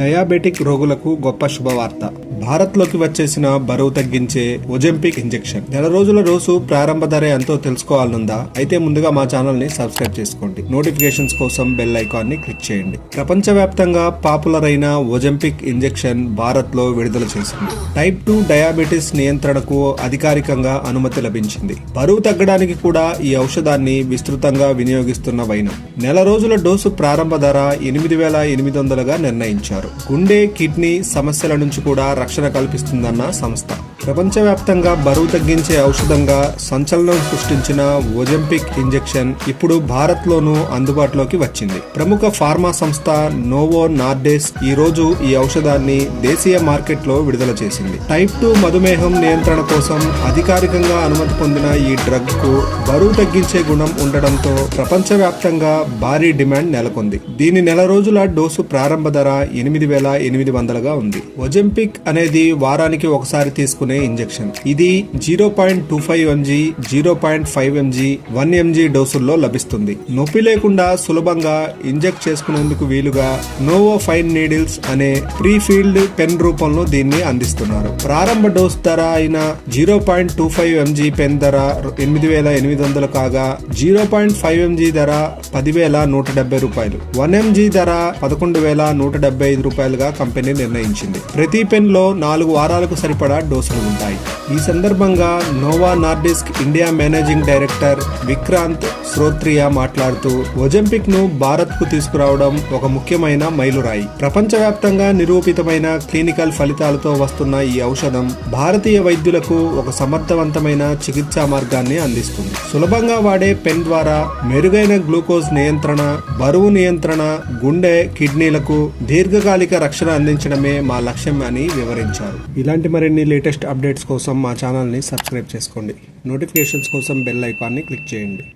Diabetic రోగులకు గొప్ప శుభవార్త. భారత్లోకి వచ్చేసిన బరువు తగ్గించే ఒజెంపిక్ ఇంజెక్షన్. నెల రోజుల డోసు ప్రారంభ ధర ఎంతో తెలుసుకోవాలనుందా? అయితే ముందుగా మా ఛానల్ ని సబ్స్క్రైబ్ చేసుకోండి. నోటిఫికేషన్స్ కోసం బెల్ ఐకాన్ ని క్లిక్ చేయండి. ప్రపంచవ్యాప్తంగా పాపులర్ అయిన ఒజెంపిక్ ఇంజెక్షన్ భారత్ లో విడుదల చేసింది. టైప్ 2 డయాబెటిస్ నియంత్రణకు అధికారికంగా అనుమతి లభించింది. బరువు తగ్గడానికి కూడా ఈ ఔషధాన్ని విస్తృతంగా వినియోగిస్తున్న వైనం. నెల రోజుల డోసు ప్రారంభ ధర 8,800గా నిర్ణయించారు. గుండె, కిడ్నీ సమస్యల నుంచి కూడా రక్షణ కల్పిస్తుందన్న సంస్థ. ప్రపంచవ్యాప్తంగా బరువు తగ్గించే ఔషధంగా సంచలనం సృష్టించిన ఒజెంపిక్ ఇంజెక్షన్ ఇప్పుడు భారత్ లోనూ అందుబాటులోకి వచ్చింది. ప్రముఖ ఫార్మా సంస్థ నోవో నార్డిస్క్ ఈ రోజు ఈ ఔషధాన్ని దేశీయ మార్కెట్ లో విడుదల చేసింది. టైప్ 2 మధుమేహం నియంత్రణ కోసం అధికారికంగా అనుమతి పొందిన ఈ డ్రగ్ కు బరువు తగ్గించే గుణం ఉండడంతో ప్రపంచవ్యాప్తంగా భారీ డిమాండ్ నెలకొంది. దీని నెల రోజుల డోసు ప్రారంభ ధర 8,800గా ఉంది. ఒజెంపిక్ అనేది వారానికి ఒకసారి తీసుకునే ఇంజెక్షన్. ఇది 0.25 mg, 0.5 mg, 1 mg డోసుల్లో లభిస్తుంది. నొప్పి లేకుండా సులభంగా ఇంజెక్ట్ చేసుకునేందుకు వీలుగా నోవో ఫైన్ నీడిల్స్ అనే ప్రీ ఫీల్డ్ పెన్ రూపంలో దీన్ని అందిస్తున్నారు. ప్రారంభ డోస్ ధర అయిన 0.25 mg పెన్ ధర 8,800 కాగా 0.5 mg ధర 10,170 రూపాయలు, 1 mg ధర 11,175 రూపాయలుగా కంపెనీ నిర్ణయించింది. ప్రతి పెన్ లో 4 వారాలకు సరిపడా డోసులు ఉంటాయి. ఈ సందర్భంగా Nova Nordisk India managing director Vikrant Shrotriya మాట్లాడుతూ ఒజెంపిక్ ను భారత్ కు తీసుకురావడం ఒక ముఖ్యమైన మైలురాయి. ప్రపంచవ్యాప్తంగా నిరూపితమైన క్లినికల్ ఫలితాలతో వస్తున్న ఈ ఔషధం భారతీయ వైద్యులకు ఒక సమర్థవంతమైన చికిత్సా మార్గాన్ని అందిస్తుంది. సులభంగా వాడే పెన్ ద్వారా మెరుగైన గ్లూకోజ్ నియంత్రణ, బరువు నియంత్రణ, గుండె, కిడ్నీలకు దీర్ఘకాలిక రక్షణ అందించడమే మా లక్ష్యం అని వివరించారు. ఇలాంటి మరిన్ని లేటెస్ట్ అప్డేట్స్ కోసం మా ఛానల్ ని సబ్స్క్రైబ్ చేసుకోండి. నోటిఫికేషన్స్ కోసం బెల్ ఐకాన్ ని క్లిక్ చేయండి.